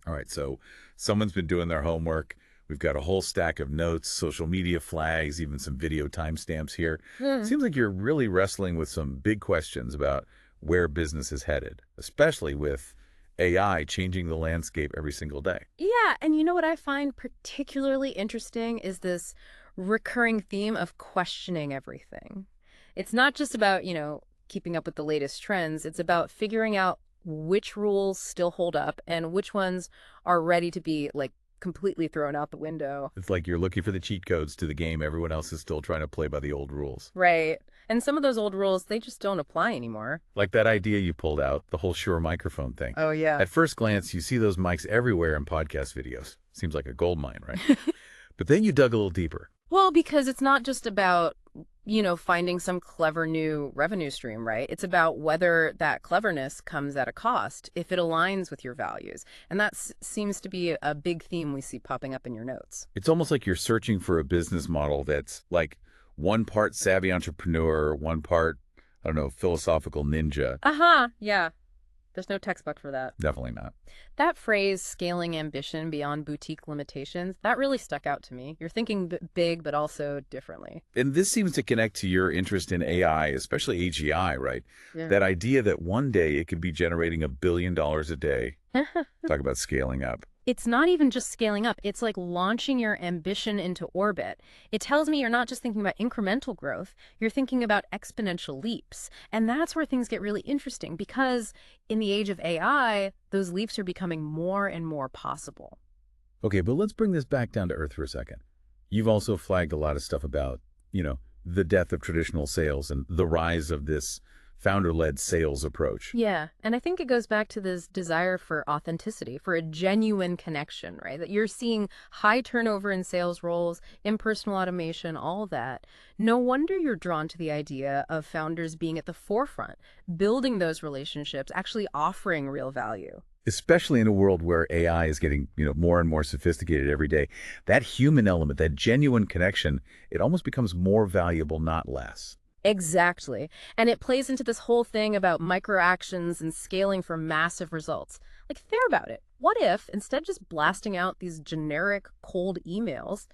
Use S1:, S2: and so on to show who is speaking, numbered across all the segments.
S1: All right, so someone's been doing their homework. We've got a whole stack of notes, social media flags, even some video timestamps here.
S2: Hmm.
S1: Seems like you're really wrestling with some big questions about where business is headed, especially with AI changing the landscape every single day.
S2: Yeah, and you know what I find particularly interesting is this recurring theme of questioning everything. It's not just about, keeping up with the latest trends. It's about figuring out which rules still hold up and which ones are ready to be, like, completely thrown out the window.
S1: It's like you're looking for the cheat codes to the game. Everyone else is still trying to play by the old rules.
S2: Right. And some of those old rules, they just don't apply anymore.
S1: Like that idea you pulled out, the whole Shure microphone thing.
S2: Oh, yeah.
S1: At first glance, you see those mics everywhere in podcast videos. Seems like a gold mine, right? But then you dug a little deeper.
S2: Well, because it's not just about, finding some clever new revenue stream, right? It's about whether that cleverness comes at a cost, if it aligns with your values. And that seems to be a big theme we see popping up in your notes.
S1: It's almost like you're searching for a business model that's like one part savvy entrepreneur, one part, I don't know, philosophical ninja.
S2: Uh-huh. Yeah. There's no textbook for that.
S1: Definitely not.
S2: That phrase, scaling ambition beyond boutique limitations, that really stuck out to me. You're thinking big, but also differently.
S1: And this seems to connect to your interest in AI, especially AGI, right?
S2: Yeah.
S1: That idea that one day it could be generating $1 billion a day. Talk about scaling up.
S2: It's not even just scaling up. It's like launching your ambition into orbit. It tells me you're not just thinking about incremental growth, you're thinking about exponential leaps. And that's where things get really interesting because in the age of AI, those leaps are becoming more and more possible.
S1: Okay, but let's bring this back down to earth for a second. You've also flagged a lot of stuff about, the death of traditional sales and the rise of this founder-led sales approach.
S2: Yeah, and I think it goes back to this desire for authenticity, for a genuine connection, right? That you're seeing high turnover in sales roles, impersonal automation, all that. No wonder you're drawn to the idea of founders being at the forefront, building those relationships, actually offering real value.
S1: Especially in a world where AI is getting, more and more sophisticated every day. That human element, that genuine connection, it almost becomes more valuable, not less.
S2: Exactly. And it plays into this whole thing about micro actions and scaling for massive results. Like, think about it. What if, instead of just blasting out these generic cold emails,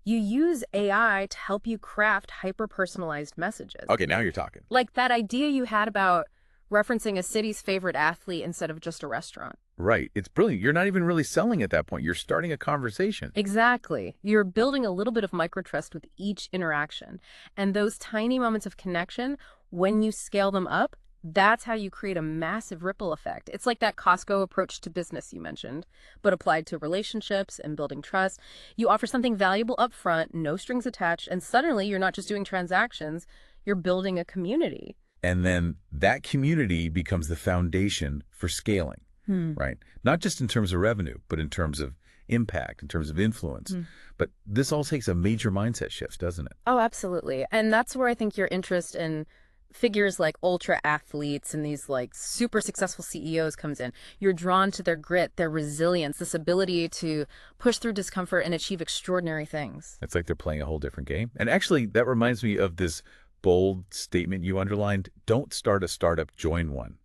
S2: you use AI to help you craft hyper-personalized messages?
S1: Okay, now you're talking.
S2: Like that idea you had about referencing a city's favorite athlete instead of just a restaurant.
S1: Right. It's brilliant. You're not even really selling at that point. You're starting a conversation.
S2: Exactly. You're building a little bit of microtrust with each interaction. And those tiny moments of connection, when you scale them up, that's how you create a massive ripple effect. It's like that Costco approach to business you mentioned, but applied to relationships and building trust. You offer something valuable up front, no strings attached, and suddenly you're not just doing transactions, you're building a community.
S1: And then that community becomes the foundation for scaling, right? Not just in terms of revenue, but in terms of impact, in terms of influence. But this all takes a major mindset shift, doesn't it?
S2: Oh, absolutely. And that's where I think your interest in figures like ultra athletes and these like super successful CEOs comes in. You're drawn to their grit, their resilience, this ability to push through discomfort and achieve extraordinary things.
S1: It's like they're playing a whole different game. And actually, that reminds me of this bold statement you underlined: don't start a startup, join one.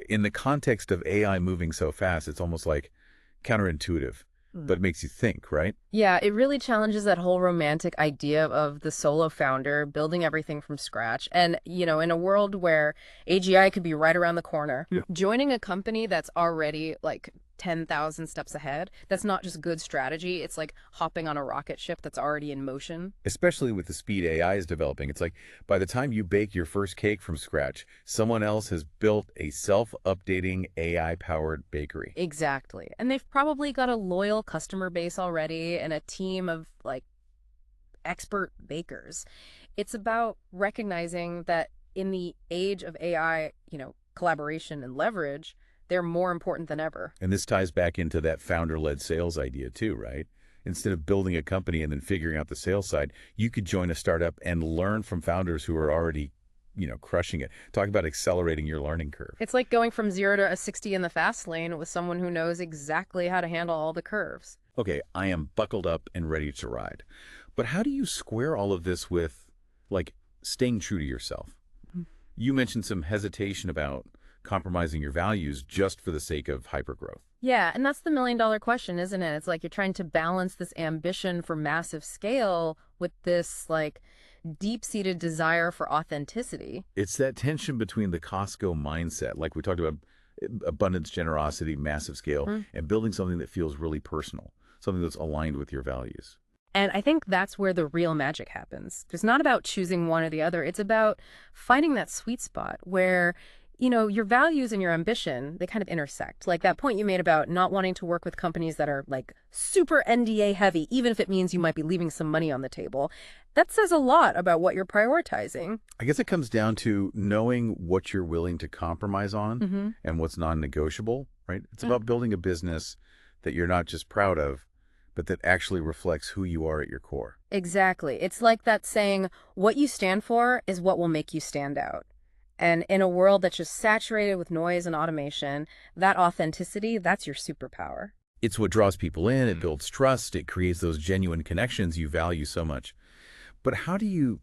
S1: In the context of AI moving so fast, it's almost like counterintuitive, but it makes you think, right?
S2: Yeah, it really challenges that whole romantic idea of the solo founder building everything from scratch. And, in a world where AGI could be right around the corner, joining a company that's already like 10,000 steps ahead, that's not just good strategy. It's like hopping on a rocket ship that's already in motion.
S1: Especially with the speed AI is developing. It's like by the time you bake your first cake from scratch, someone else has built a self-updating AI-powered bakery.
S2: Exactly. And they've probably got a loyal customer base already and a team of like expert bakers. It's about recognizing that in the age of AI, collaboration and leverage, they're more important than ever.
S1: And this ties back into that founder-led sales idea too, right? Instead of building a company and then figuring out the sales side, you could join a startup and learn from founders who are already, crushing it. Talk about accelerating your learning curve.
S2: It's like going from 0 to a 60 in the fast lane with someone who knows exactly how to handle all the curves.
S1: Okay, I am buckled up and ready to ride. But how do you square all of this with, like, staying true to yourself? You mentioned some hesitation about compromising your values just for the sake of hypergrowth.
S2: Yeah, and that's the million-dollar question, isn't it? It's like you're trying to balance this ambition for massive scale with this, like, deep-seated desire for authenticity.
S1: It's that tension between the Costco mindset, like we talked about, abundance, generosity, massive scale,
S2: Mm.
S1: and building something that feels really personal, something that's aligned with your values.
S2: And I think that's where the real magic happens. It's not about choosing one or the other. It's about finding that sweet spot where, your values and your ambition, they kind of intersect. Like that point you made about not wanting to work with companies that are like super NDA heavy, even if it means you might be leaving some money on the table. That says a lot about what you're prioritizing.
S1: I guess it comes down to knowing what you're willing to compromise on
S2: Mm-hmm.
S1: and what's non-negotiable, right? It's about building a business that you're not just proud of, but that actually reflects who you are at your core.
S2: Exactly. It's like that saying, what you stand for is what will make you stand out. And in a world that's just saturated with noise and automation, that authenticity, that's your superpower.
S1: It's what draws people in, it builds trust, it creates those genuine connections you value so much. But how do you,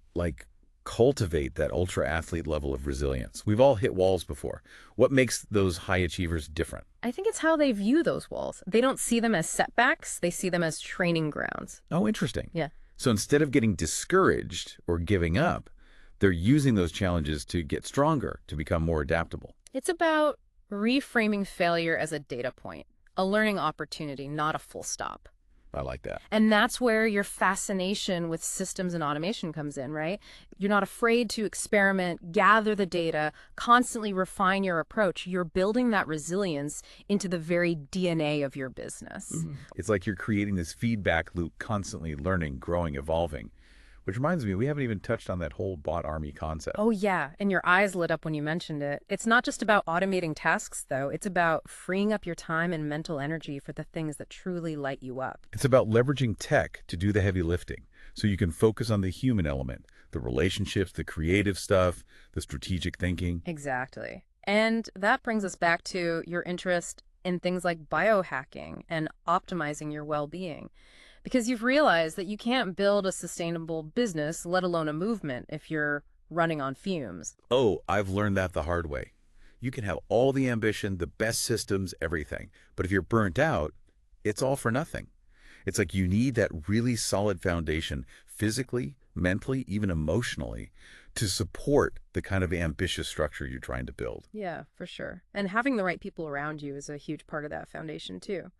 S1: cultivate that ultra-athlete level of resilience? We've all hit walls before. What makes those high achievers different?
S2: I think it's how they view those walls. They don't see them as setbacks, they see them as training grounds.
S1: Oh, interesting.
S2: Yeah.
S1: So instead of getting discouraged or giving up, they're using those challenges to get stronger, to become more adaptable.
S2: It's about reframing failure as a data point, a learning opportunity, not a full stop.
S1: I like that.
S2: And that's where your fascination with systems and automation comes in, right? You're not afraid to experiment, gather the data, constantly refine your approach. You're building that resilience into the very DNA of your business.
S1: It's like you're creating this feedback loop, constantly learning, growing, evolving. Which reminds me, we haven't even touched on that whole bot army concept.
S2: Oh, yeah. And your eyes lit up when you mentioned it. It's not just about automating tasks, though. It's about freeing up your time and mental energy for the things that truly light you up.
S1: It's about leveraging tech to do the heavy lifting so you can focus on the human element, the relationships, the creative stuff, the strategic thinking.
S2: Exactly. And that brings us back to your interest in things like biohacking and optimizing your well-being. Because you've realized that you can't build a sustainable business, let alone a movement, if you're running on fumes.
S1: Oh, I've learned that the hard way. You can have all the ambition, the best systems, everything. But if you're burnt out, it's all for nothing. It's like you need that really solid foundation, physically, mentally, even emotionally, to support the kind of ambitious structure you're trying to build.
S2: Yeah, for sure. And having the right people around you is a huge part of that foundation, too.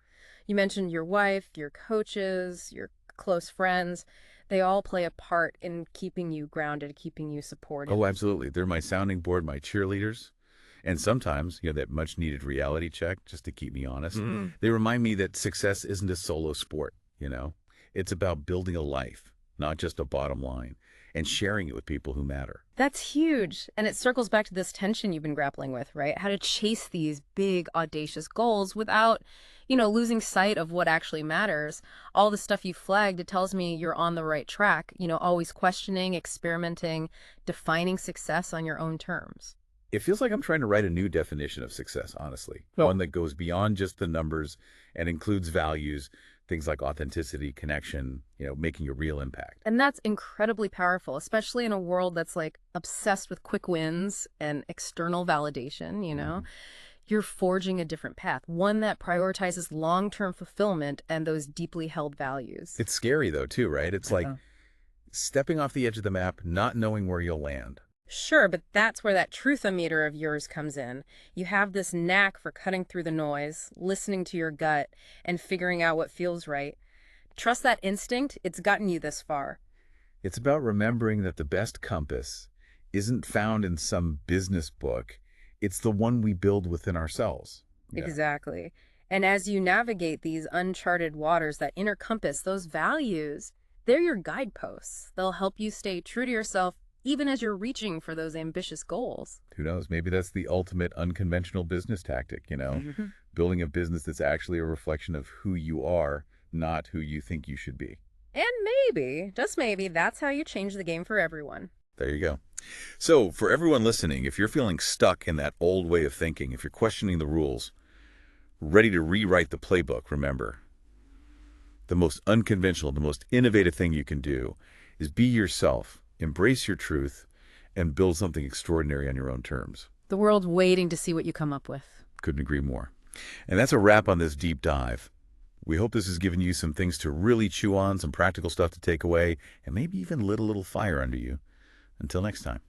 S2: You mentioned your wife, your coaches, your close friends. They all play a part in keeping you grounded, keeping you supported.
S1: Oh, absolutely. They're my sounding board, my cheerleaders. And sometimes, that much needed reality check just to keep me honest. They remind me that success isn't a solo sport, It's about building a life, not just a bottom line, and sharing it with people who matter.
S2: That's huge. And it circles back to this tension you've been grappling with, right? How to chase these big, audacious goals without, losing sight of what actually matters. All the stuff you flagged, it tells me you're on the right track, always questioning, experimenting, defining success on your own terms.
S1: It feels like I'm trying to write a new definition of success, honestly. One that goes beyond just the numbers and includes values, things like authenticity, connection, making a real impact.
S2: And that's incredibly powerful, especially in a world that's like obsessed with quick wins and external validation. You're forging a different path, one that prioritizes long-term fulfillment and those deeply held values.
S1: It's scary, though, too, right? It's like stepping off the edge of the map, not knowing where you'll land.
S2: Sure, but that's where that truth-o-meter of yours comes in. You have this knack for cutting through the noise, listening to your gut, and figuring out what feels right. Trust that instinct. It's gotten you this far.
S1: It's about remembering that the best compass isn't found in some business book. It's the one we build within ourselves.
S2: Exactly. And as you navigate these uncharted waters, that inner compass, those values, they're your guideposts. They'll help you stay true to yourself even as you're reaching for those ambitious goals.
S1: Who knows? Maybe that's the ultimate unconventional business tactic, Building a business that's actually a reflection of who you are, not who you think you should be.
S2: And maybe, just maybe, that's how you change the game for everyone.
S1: There you go. So for everyone listening, if you're feeling stuck in that old way of thinking, if you're questioning the rules, ready to rewrite the playbook, remember, the most unconventional, the most innovative thing you can do is be yourself, embrace your truth, and build something extraordinary on your own terms.
S2: The world's waiting to see what you come up with.
S1: Couldn't agree more. And that's a wrap on this deep dive. We hope this has given you some things to really chew on, some practical stuff to take away, and maybe even lit a little fire under you. Until next time.